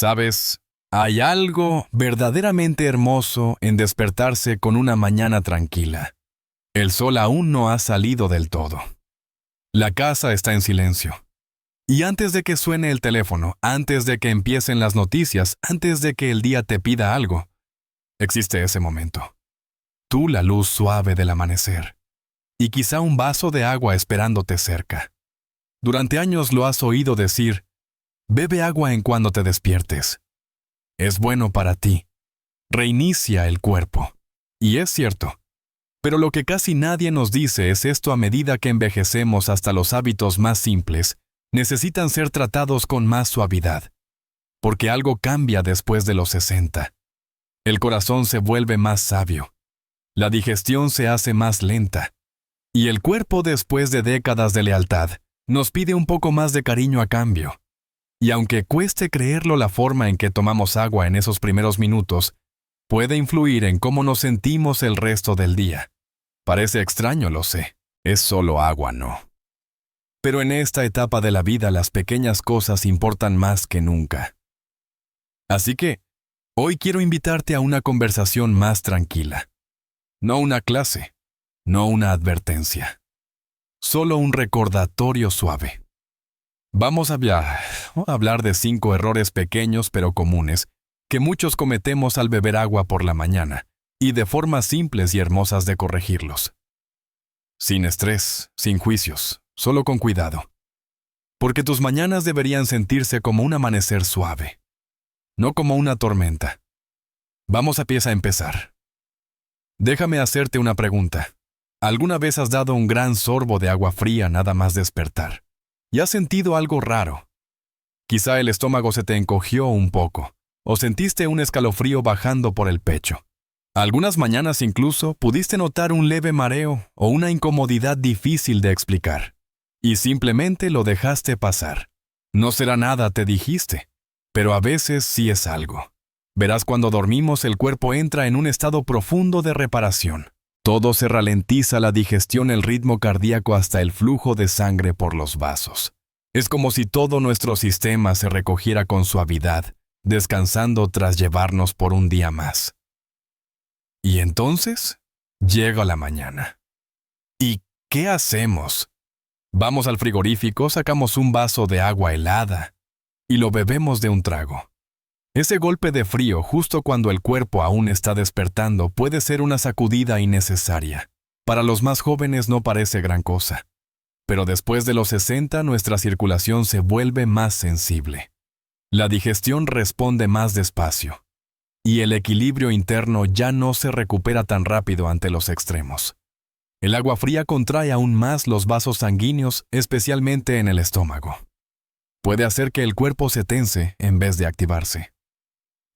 Sabes, hay algo verdaderamente hermoso en despertarse con una mañana tranquila. El sol aún no ha salido del todo. La casa está en silencio. Y antes de que suene el teléfono, antes de que empiecen las noticias, antes de que el día te pida algo, existe ese momento. Tú, la luz suave del amanecer. Y quizá un vaso de agua esperándote cerca. Durante años lo has oído decir, bebe agua en cuando te despiertes. Es bueno para ti. Reinicia el cuerpo. Y es cierto. Pero lo que casi nadie nos dice es esto: a medida que envejecemos, hasta los hábitos más simples necesitan ser tratados con más suavidad. Porque algo cambia después de los 60. El corazón se vuelve más sabio. La digestión se hace más lenta. Y el cuerpo, después de décadas de lealtad, nos pide un poco más de cariño a cambio. Y aunque cueste creerlo, la forma en que tomamos agua en esos primeros minutos puede influir en cómo nos sentimos el resto del día. Parece extraño, lo sé. Es solo agua, ¿no? Pero en esta etapa de la vida las pequeñas cosas importan más que nunca. Así que, hoy quiero invitarte a una conversación más tranquila. No una clase, no una advertencia. Solo un recordatorio suave. Vamos a hablar de 5 errores pequeños pero comunes que muchos cometemos al beber agua por la mañana, y de formas simples y hermosas de corregirlos. Sin estrés, sin juicios, solo con cuidado. Porque tus mañanas deberían sentirse como un amanecer suave, no como una tormenta. Vamos a empezar. Déjame hacerte una pregunta. ¿Alguna vez has dado un gran sorbo de agua fría nada más despertar? ¿Y has sentido algo raro? Quizá el estómago se te encogió un poco, o sentiste un escalofrío bajando por el pecho. Algunas mañanas incluso pudiste notar un leve mareo o una incomodidad difícil de explicar. Y simplemente lo dejaste pasar. No será nada, te dijiste, pero a veces sí es algo. Verás, cuando dormimos el cuerpo entra en un estado profundo de reparación. Todo se ralentiza, la digestión, el ritmo cardíaco, hasta el flujo de sangre por los vasos. Es como si todo nuestro sistema se recogiera con suavidad, descansando tras llevarnos por un día más. Y entonces, llega la mañana. ¿Y qué hacemos? Vamos al frigorífico, sacamos un vaso de agua helada y lo bebemos de un trago. Ese golpe de frío justo cuando el cuerpo aún está despertando puede ser una sacudida innecesaria. Para los más jóvenes no parece gran cosa. Pero después de los 60 nuestra circulación se vuelve más sensible. La digestión responde más despacio. Y el equilibrio interno ya no se recupera tan rápido ante los extremos. El agua fría contrae aún más los vasos sanguíneos, especialmente en el estómago. Puede hacer que el cuerpo se tense en vez de activarse.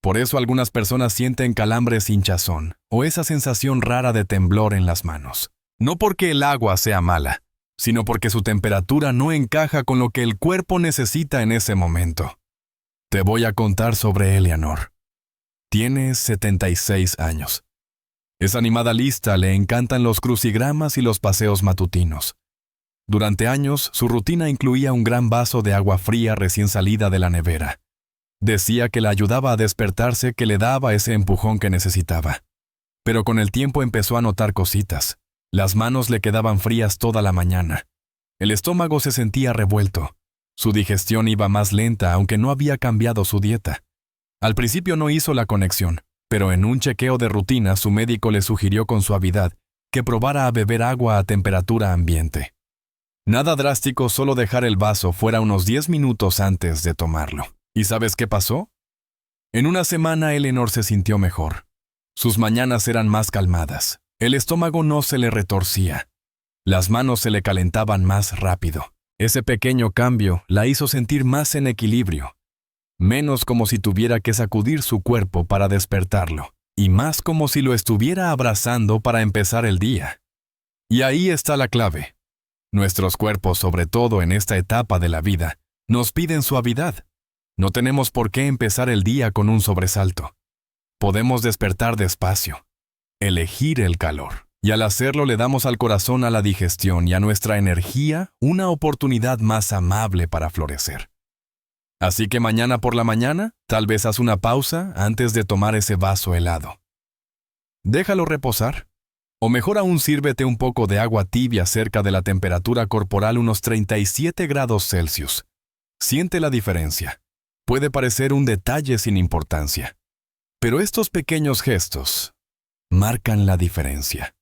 Por eso algunas personas sienten calambres, hinchazón o esa sensación rara de temblor en las manos. No porque el agua sea mala, sino porque su temperatura no encaja con lo que el cuerpo necesita en ese momento. Te voy a contar sobre Eleanor. Tiene 76 años. Es animadalista, le encantan los crucigramas y los paseos matutinos. Durante años, su rutina incluía un gran vaso de agua fría recién salida de la nevera. Decía que la ayudaba a despertarse, que le daba ese empujón que necesitaba. Pero con el tiempo empezó a notar cositas. Las manos le quedaban frías toda la mañana. El estómago se sentía revuelto. Su digestión iba más lenta, aunque no había cambiado su dieta. Al principio no hizo la conexión, pero en un chequeo de rutina su médico le sugirió con suavidad que probara a beber agua a temperatura ambiente. Nada drástico, solo dejar el vaso fuera unos 10 minutos antes de tomarlo. ¿Y sabes qué pasó? En una semana Eleanor se sintió mejor. Sus mañanas eran más calmadas. El estómago no se le retorcía. Las manos se le calentaban más rápido. Ese pequeño cambio la hizo sentir más en equilibrio. Menos como si tuviera que sacudir su cuerpo para despertarlo, y más como si lo estuviera abrazando para empezar el día. Y ahí está la clave. Nuestros cuerpos, sobre todo en esta etapa de la vida, nos piden suavidad. No tenemos por qué empezar el día con un sobresalto. Podemos despertar despacio, elegir el calor, y al hacerlo le damos al corazón, a la digestión y a nuestra energía una oportunidad más amable para florecer. Así que mañana por la mañana, tal vez haz una pausa antes de tomar ese vaso helado. Déjalo reposar. O mejor aún, sírvete un poco de agua tibia cerca de la temperatura corporal, unos 37 grados Celsius. Siente la diferencia. Puede parecer un detalle sin importancia, pero estos pequeños gestos marcan la diferencia.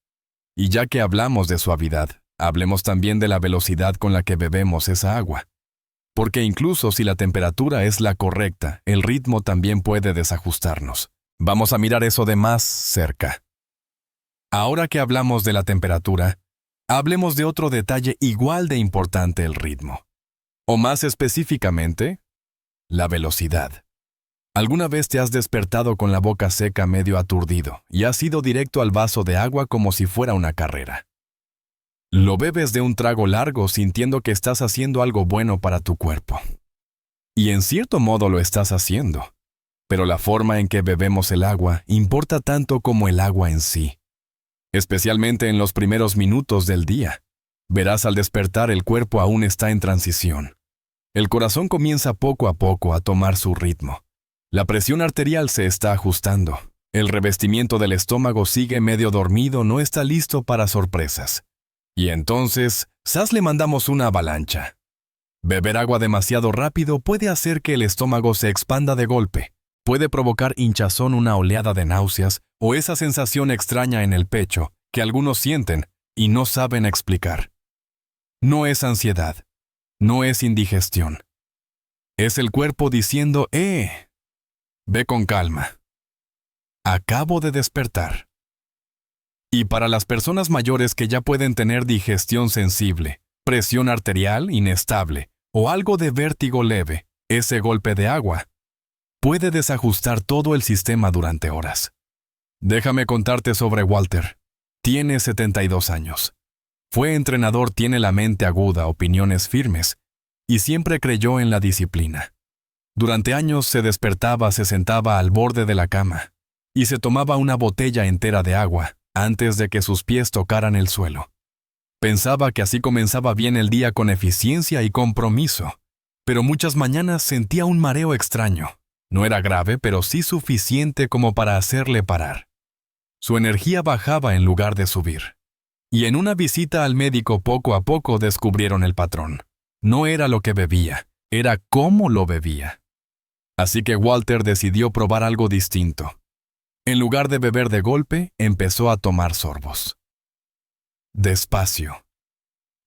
Y ya que hablamos de suavidad, hablemos también de la velocidad con la que bebemos esa agua. Porque incluso si la temperatura es la correcta, el ritmo también puede desajustarnos. Vamos a mirar eso de más cerca. Ahora que hablamos de la temperatura, hablemos de otro detalle igual de importante: el ritmo. O más específicamente, la velocidad. ¿Alguna vez te has despertado con la boca seca, medio aturdido, y has ido directo al vaso de agua como si fuera una carrera? Lo bebes de un trago largo, sintiendo que estás haciendo algo bueno para tu cuerpo. Y en cierto modo lo estás haciendo. Pero la forma en que bebemos el agua importa tanto como el agua en sí. Especialmente en los primeros minutos del día. Verás, al despertar el cuerpo aún está en transición. El corazón comienza poco a poco a tomar su ritmo. La presión arterial se está ajustando. El revestimiento del estómago sigue medio dormido, no está listo para sorpresas. Y entonces, ¡zas!, le mandamos una avalancha. Beber agua demasiado rápido puede hacer que el estómago se expanda de golpe. Puede provocar hinchazón, una oleada de náuseas o esa sensación extraña en el pecho que algunos sienten y no saben explicar. No es ansiedad. No es indigestión. Es el cuerpo diciendo: ve con calma. Acabo de despertar. Y para las personas mayores que ya pueden tener digestión sensible, presión arterial inestable o algo de vértigo leve, ese golpe de agua puede desajustar todo el sistema durante horas. Déjame contarte sobre Walter. Tiene 72 años. Fue entrenador, tiene la mente aguda, opiniones firmes, y siempre creyó en la disciplina. Durante años se despertaba, se sentaba al borde de la cama, y se tomaba una botella entera de agua antes de que sus pies tocaran el suelo. Pensaba que así comenzaba bien el día, con eficiencia y compromiso, pero muchas mañanas sentía un mareo extraño. No era grave, pero sí suficiente como para hacerle parar. Su energía bajaba en lugar de subir. Y en una visita al médico, poco a poco descubrieron el patrón. No era lo que bebía, era cómo lo bebía. Así que Walter decidió probar algo distinto. En lugar de beber de golpe, empezó a tomar sorbos. Despacio.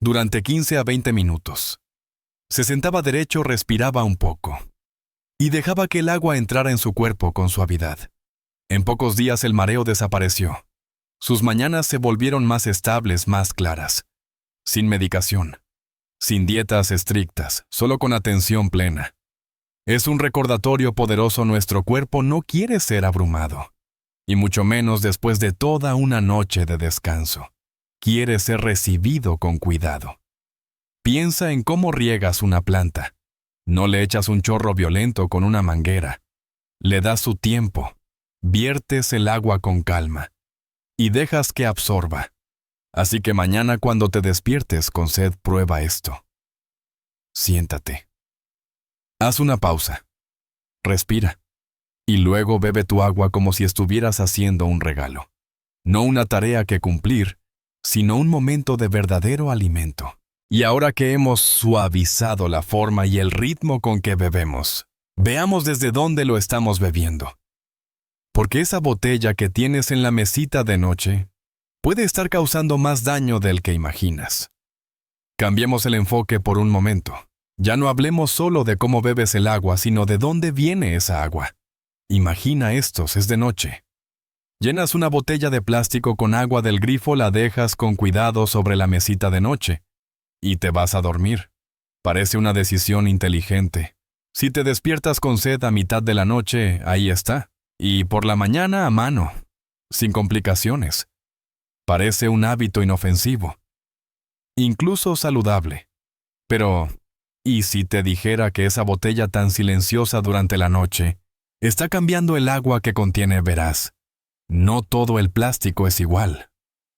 Durante 15 a 20 minutos. Se sentaba derecho, respiraba un poco. Y dejaba que el agua entrara en su cuerpo con suavidad. En pocos días el mareo desapareció. Sus mañanas se volvieron más estables, más claras. Sin medicación. Sin dietas estrictas, solo con atención plena. Es un recordatorio poderoso: nuestro cuerpo no quiere ser abrumado. Y mucho menos después de toda una noche de descanso. Quiere ser recibido con cuidado. Piensa en cómo riegas una planta. No le echas un chorro violento con una manguera. Le das su tiempo. Viertes el agua con calma. Y dejas que absorba. Así que mañana, cuando te despiertes con sed, prueba esto. Siéntate. Haz una pausa. Respira. Y luego bebe tu agua como si estuvieras haciendo un regalo. No una tarea que cumplir, sino un momento de verdadero alimento. Y ahora que hemos suavizado la forma y el ritmo con que bebemos, veamos desde dónde lo estamos bebiendo. Porque esa botella que tienes en la mesita de noche puede estar causando más daño del que imaginas. Cambiemos el enfoque por un momento. Ya no hablemos solo de cómo bebes el agua, sino de dónde viene esa agua. Imagina esto: es de noche. Llenas una botella de plástico con agua del grifo, la dejas con cuidado sobre la mesita de noche y te vas a dormir. Parece una decisión inteligente. Si te despiertas con sed a mitad de la noche, ahí está. Y por la mañana, a mano, sin complicaciones. Parece un hábito inofensivo, incluso saludable. Pero, ¿y si te dijera que esa botella tan silenciosa durante la noche está cambiando el agua que contiene? Verás, no todo el plástico es igual.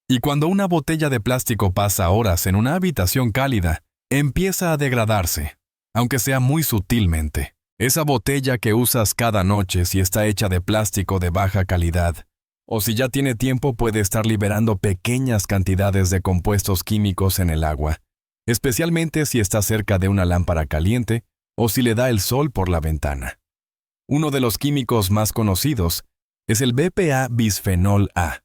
Y cuando una botella de plástico pasa horas en una habitación cálida, empieza a degradarse, aunque sea muy sutilmente. Esa botella que usas cada noche si está hecha de plástico de baja calidad, o si ya tiene tiempo puede estar liberando pequeñas cantidades de compuestos químicos en el agua, especialmente si está cerca de una lámpara caliente o si le da el sol por la ventana. Uno de los químicos más conocidos es el BPA bisfenol A,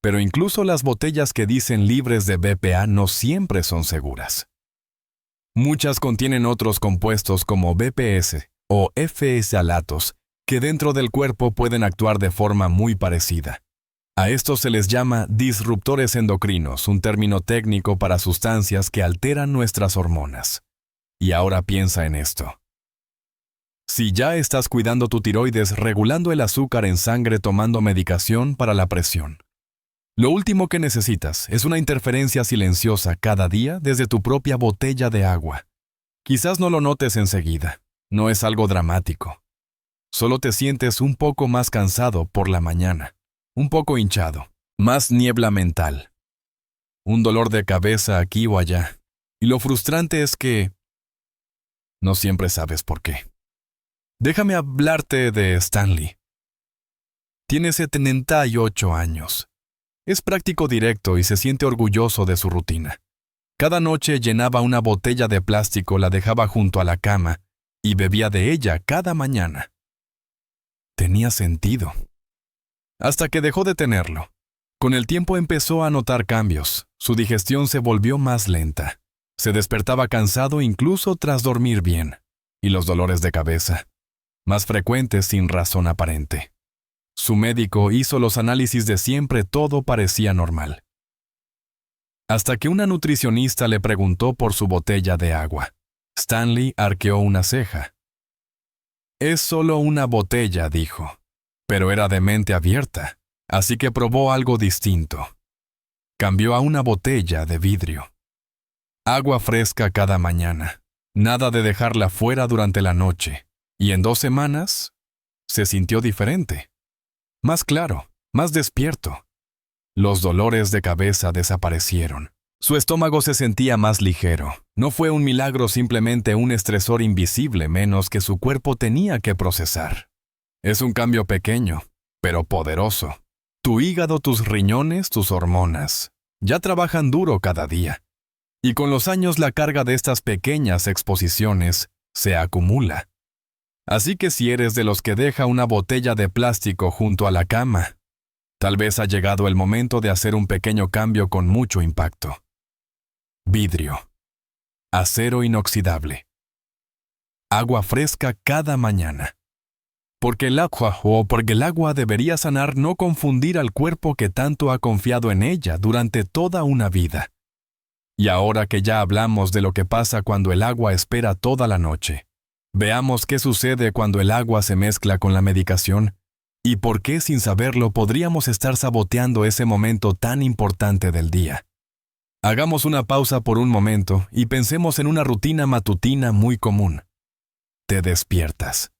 pero incluso las botellas que dicen libres de BPA no siempre son seguras. Muchas contienen otros compuestos como BPS o F-salatos, que dentro del cuerpo pueden actuar de forma muy parecida. A estos se les llama disruptores endocrinos, un término técnico para sustancias que alteran nuestras hormonas. Y ahora piensa en esto. Si ya estás cuidando tu tiroides regulando el azúcar en sangre tomando medicación para la presión, lo último que necesitas es una interferencia silenciosa cada día desde tu propia botella de agua. Quizás no lo notes enseguida, no es algo dramático. Solo te sientes un poco más cansado por la mañana, un poco hinchado, más niebla mental, un dolor de cabeza aquí o allá. Y lo frustrante es que no siempre sabes por qué. Déjame hablarte de Stanley. Tiene 78 años. Es práctico directo y se siente orgulloso de su rutina. Cada noche llenaba una botella de plástico, la dejaba junto a la cama y bebía de ella cada mañana. Tenía sentido. Hasta que dejó de tenerlo. Con el tiempo empezó a notar cambios. Su digestión se volvió más lenta. Se despertaba cansado incluso tras dormir bien. Y los dolores de cabeza, más frecuentes sin razón aparente. Su médico hizo los análisis de siempre, todo parecía normal. Hasta que una nutricionista le preguntó por su botella de agua. Stanley arqueó una ceja. Es solo una botella, dijo. Pero era de mente abierta, así que probó algo distinto. Cambió a una botella de vidrio. Agua fresca cada mañana. Nada de dejarla fuera durante la noche. Y en 2 semanas, se sintió diferente. Más claro, más despierto. Los dolores de cabeza desaparecieron. Su estómago se sentía más ligero. No fue un milagro, simplemente un estresor invisible menos que su cuerpo tenía que procesar. Es un cambio pequeño, pero poderoso. Tu hígado, tus riñones, tus hormonas, ya trabajan duro cada día. Y con los años la carga de estas pequeñas exposiciones se acumula. Así que si eres de los que deja una botella de plástico junto a la cama, tal vez ha llegado el momento de hacer un pequeño cambio con mucho impacto. Vidrio. Acero inoxidable. Agua fresca cada mañana. Porque el agua debería sanar, no confundir al cuerpo que tanto ha confiado en ella durante toda una vida. Y ahora que ya hablamos de lo que pasa cuando el agua espera toda la noche, veamos qué sucede cuando el agua se mezcla con la medicación y por qué sin saberlo podríamos estar saboteando ese momento tan importante del día. Hagamos una pausa por un momento y pensemos en una rutina matutina muy común. Te despiertas.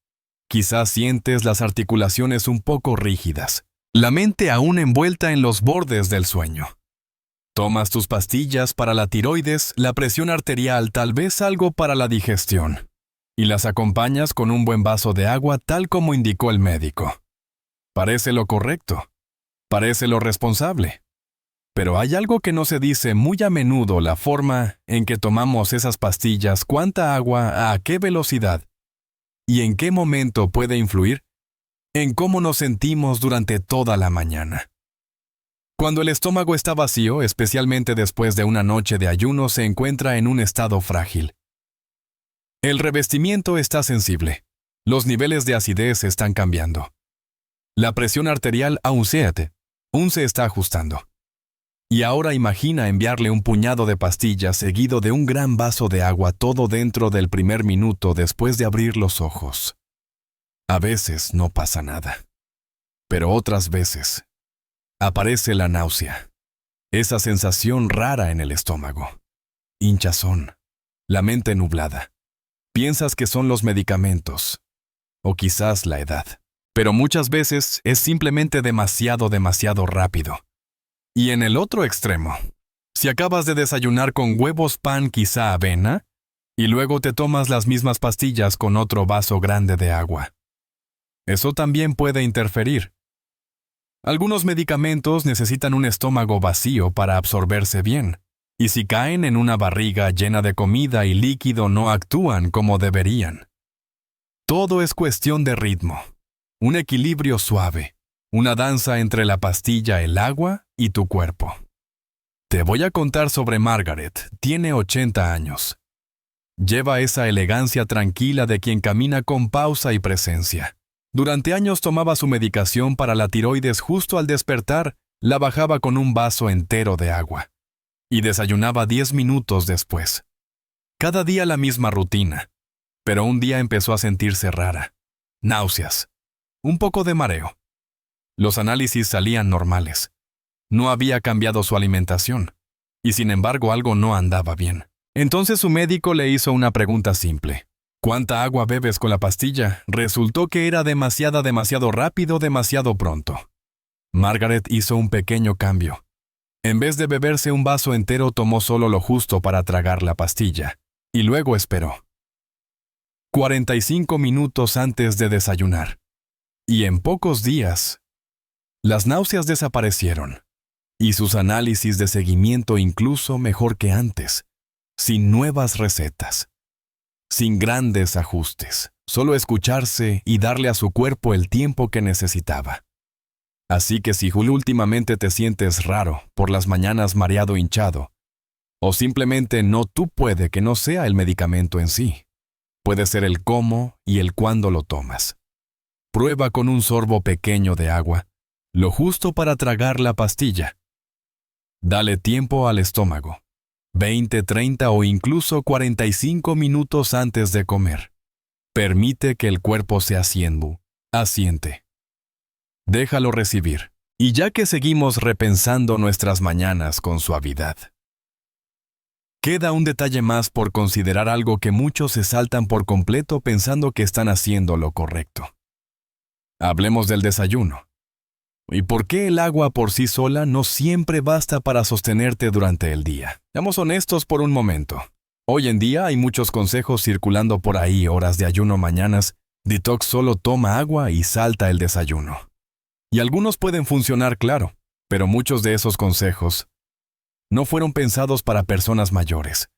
Quizás sientes las articulaciones un poco rígidas, la mente aún envuelta en los bordes del sueño. Tomas tus pastillas para la tiroides, la presión arterial, tal vez algo para la digestión, y las acompañas con un buen vaso de agua tal como indicó el médico. Parece lo correcto, parece lo responsable. Pero hay algo que no se dice muy a menudo: la forma en que tomamos esas pastillas, cuánta agua, a qué velocidad, y en qué momento puede influir en cómo nos sentimos durante toda la mañana. Cuando el estómago está vacío, especialmente después de una noche de ayuno, se encuentra en un estado frágil. El revestimiento está sensible. Los niveles de acidez están cambiando. La presión arterial aún se está ajustando. Y ahora imagina enviarle un puñado de pastillas seguido de un gran vaso de agua, todo dentro del primer minuto después de abrir los ojos. A veces no pasa nada. Pero otras veces aparece la náusea, esa sensación rara en el estómago, hinchazón, la mente nublada. Piensas que son los medicamentos, o quizás la edad, pero muchas veces es simplemente demasiado rápido. Y en el otro extremo, si acabas de desayunar con huevos, pan, quizá avena, y luego te tomas las mismas pastillas con otro vaso grande de agua. Eso también puede interferir. Algunos medicamentos necesitan un estómago vacío para absorberse bien, y si caen en una barriga llena de comida y líquido no actúan como deberían. Todo es cuestión de ritmo, un equilibrio suave, una danza entre la pastilla, el agua y tu cuerpo. Te voy a contar sobre Margaret. Tiene 80 años. Lleva esa elegancia tranquila de quien camina con pausa y presencia. Durante años tomaba su medicación para la tiroides. Justo al despertar, la bajaba con un vaso entero de agua. Y desayunaba 10 minutos después. Cada día la misma rutina. Pero un día empezó a sentirse rara. Náuseas. Un poco de mareo. Los análisis salían normales. No había cambiado su alimentación. Y sin embargo algo no andaba bien. Entonces su médico le hizo una pregunta simple. ¿Cuánta agua bebes con la pastilla? Resultó que era demasiado rápido, demasiado pronto. Margaret hizo un pequeño cambio. En vez de beberse un vaso entero, tomó solo lo justo para tragar la pastilla. Y luego esperó. 45 minutos antes de desayunar. Y en pocos días, las náuseas desaparecieron. Y sus análisis de seguimiento incluso mejor que antes. Sin nuevas recetas. Sin grandes ajustes. Solo escucharse y darle a su cuerpo el tiempo que necesitaba. Así que si últimamente te sientes raro, por las mañanas mareado hinchado, o simplemente puede que no sea el medicamento en sí. Puede ser el cómo y el cuándo lo tomas. Prueba con un sorbo pequeño de agua, lo justo para tragar la pastilla. Dale tiempo al estómago. 20, 30 o incluso 45 minutos antes de comer. Permite que el cuerpo se asiente. Déjalo recibir. Y ya que seguimos repensando nuestras mañanas con suavidad, queda un detalle más por considerar, algo que muchos se saltan por completo pensando que están haciendo lo correcto. Hablemos del desayuno. ¿Y por qué el agua por sí sola no siempre basta para sostenerte durante el día? Seamos honestos por un momento. Hoy en día hay muchos consejos circulando por ahí: horas de ayuno mañanas, detox, solo toma agua y salta el desayuno. Y algunos pueden funcionar, claro, pero muchos de esos consejos no fueron pensados para personas mayores.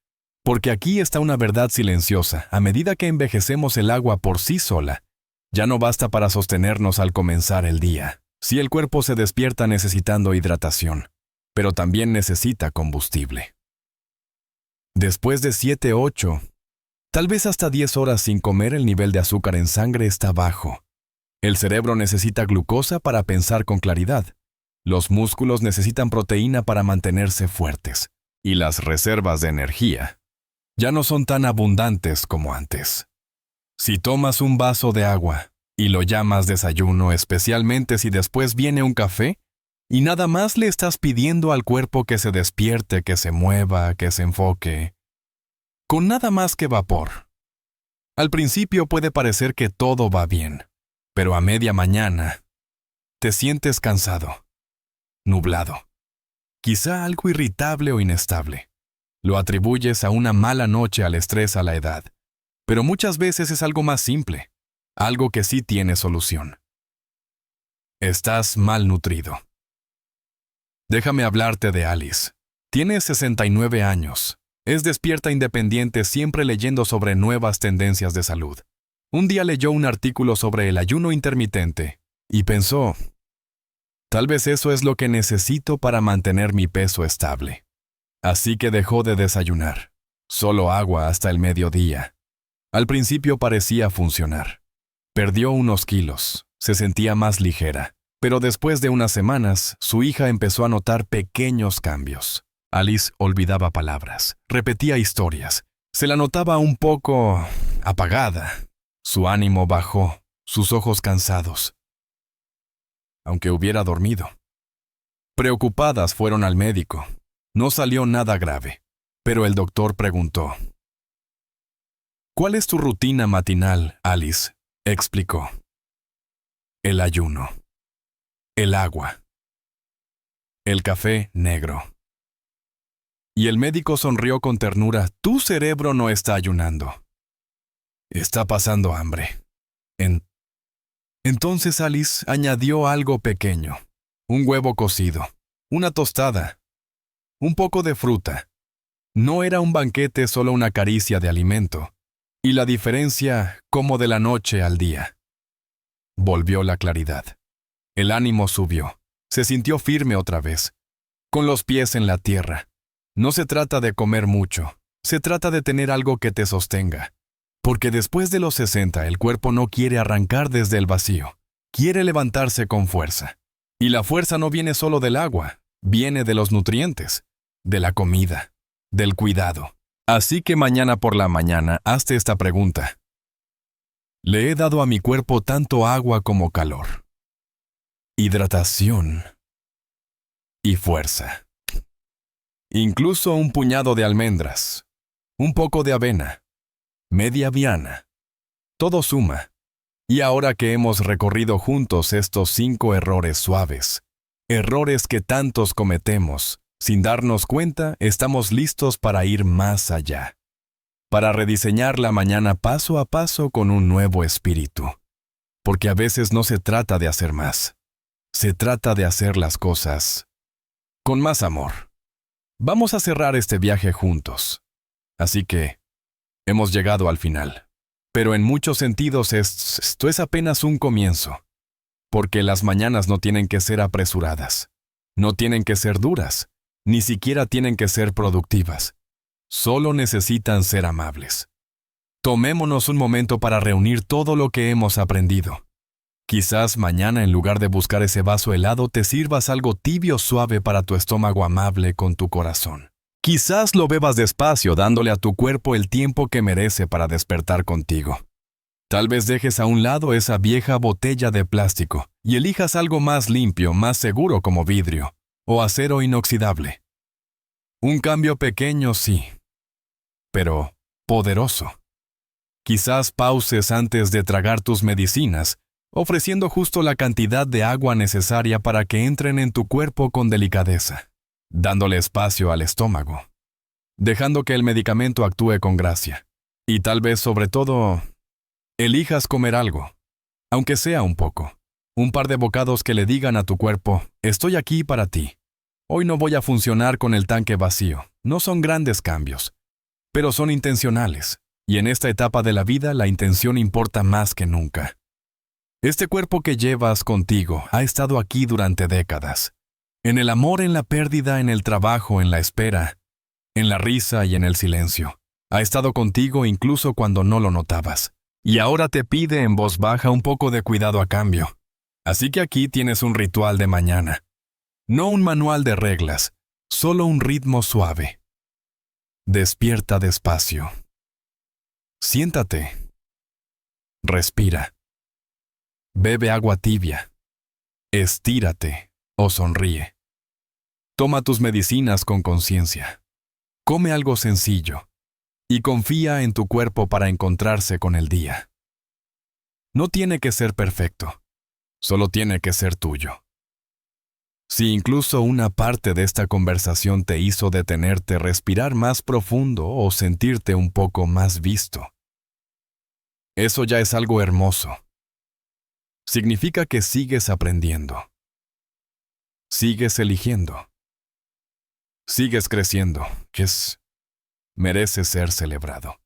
Porque aquí está una verdad silenciosa: a medida que envejecemos, el agua por sí sola ya no basta para sostenernos al comenzar el día. Sí, el cuerpo se despierta necesitando hidratación, pero también necesita combustible. Después de 7, 8, tal vez hasta 10 horas sin comer, el nivel de azúcar en sangre está bajo. El cerebro necesita glucosa para pensar con claridad. Los músculos necesitan proteína para mantenerse fuertes. Y las reservas de energía ya no son tan abundantes como antes. Si tomas un vaso de agua y lo llamas desayuno, especialmente si después viene un café, y nada más le estás pidiendo al cuerpo que se despierte, que se mueva, que se enfoque, con nada más que vapor. Al principio puede parecer que todo va bien, pero a media mañana te sientes cansado, nublado, quizá algo irritable o inestable. Lo atribuyes a una mala noche, al estrés, a la edad, pero muchas veces es algo más simple. Algo que sí tiene solución. Estás malnutrido. Déjame hablarte de Alice. Tiene 69 años. Es despierta, independiente, siempre leyendo sobre nuevas tendencias de salud. Un día leyó un artículo sobre el ayuno intermitente y pensó: tal vez eso es lo que necesito para mantener mi peso estable. Así que dejó de desayunar. Solo agua hasta el mediodía. Al principio parecía funcionar. Perdió unos kilos, se sentía más ligera, pero después de unas semanas, su hija empezó a notar pequeños cambios. Alice olvidaba palabras, repetía historias, se la notaba un poco apagada. Su ánimo bajó, sus ojos cansados, aunque hubiera dormido. Preocupadas fueron al médico. No salió nada grave, pero el doctor preguntó: ¿cuál es tu rutina matinal, Alice? Explicó: el ayuno, el agua, el café negro. Y el médico sonrió con ternura. Tu cerebro no está ayunando. Está pasando hambre. Entonces Alice añadió algo pequeño. Un huevo cocido, una tostada, un poco de fruta. No era un banquete, solo una caricia de alimento. Y la diferencia como de la noche al día. Volvió la claridad. El ánimo subió. Se sintió firme otra vez, con los pies en la tierra. No se trata de comer mucho, se trata de tener algo que te sostenga. Porque después de los 60 el cuerpo no quiere arrancar desde el vacío. Quiere levantarse con fuerza. Y la fuerza no viene solo del agua, viene de los nutrientes, de la comida, del cuidado. Así que mañana por la mañana hazte esta pregunta. ¿Le he dado a mi cuerpo tanto agua como calor, hidratación y fuerza? Incluso un puñado de almendras, un poco de avena, media viana. Todo suma. Y ahora que hemos recorrido juntos estos 5 errores suaves, errores que tantos cometemos, sin darnos cuenta, estamos listos para ir más allá. Para rediseñar la mañana paso a paso con un nuevo espíritu. Porque a veces no se trata de hacer más. Se trata de hacer las cosas con más amor. Vamos a cerrar este viaje juntos. Así que, hemos llegado al final. Pero en muchos sentidos esto es apenas un comienzo. Porque las mañanas no tienen que ser apresuradas. No tienen que ser duras. Ni siquiera tienen que ser productivas. Solo necesitan ser amables. Tomémonos un momento para reunir todo lo que hemos aprendido. Quizás mañana, en lugar de buscar ese vaso helado, te sirvas algo tibio suave para tu estómago amable con tu corazón. Quizás lo bebas despacio, dándole a tu cuerpo el tiempo que merece para despertar contigo. Tal vez dejes a un lado esa vieja botella de plástico y elijas algo más limpio, más seguro como vidrio o acero inoxidable. Un cambio pequeño, sí, pero poderoso. Quizás pauses antes de tragar tus medicinas, ofreciendo justo la cantidad de agua necesaria para que entren en tu cuerpo con delicadeza, dándole espacio al estómago, dejando que el medicamento actúe con gracia. Y tal vez, sobre todo, elijas comer algo, aunque sea un poco. Un par de bocados que le digan a tu cuerpo, estoy aquí para ti. Hoy no voy a funcionar con el tanque vacío. No son grandes cambios, pero son intencionales. Y en esta etapa de la vida la intención importa más que nunca. Este cuerpo que llevas contigo ha estado aquí durante décadas. En el amor, en la pérdida, en el trabajo, en la espera, en la risa y en el silencio. Ha estado contigo incluso cuando no lo notabas. Y ahora te pide en voz baja un poco de cuidado a cambio. Así que aquí tienes un ritual de mañana. No un manual de reglas, solo un ritmo suave. Despierta despacio. Siéntate. Respira. Bebe agua tibia. Estírate o sonríe. Toma tus medicinas con conciencia. Come algo sencillo. Y confía en tu cuerpo para encontrarse con el día. No tiene que ser perfecto. Solo tiene que ser tuyo. Si incluso una parte de esta conversación te hizo detenerte, respirar más profundo o sentirte un poco más visto, eso ya es algo hermoso. Significa que sigues aprendiendo. Sigues eligiendo. Sigues creciendo, que merece ser celebrado.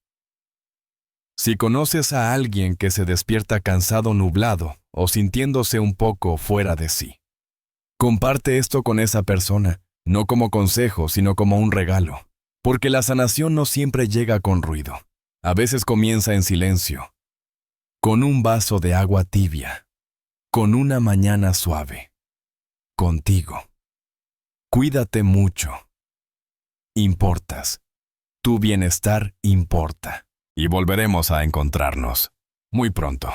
Si conoces a alguien que se despierta cansado, nublado o sintiéndose un poco fuera de sí, comparte esto con esa persona, no como consejo, sino como un regalo, porque la sanación no siempre llega con ruido. A veces comienza en silencio, con un vaso de agua tibia, con una mañana suave, contigo. Cuídate mucho. Importas. Tu bienestar importa. Y volveremos a encontrarnos muy pronto.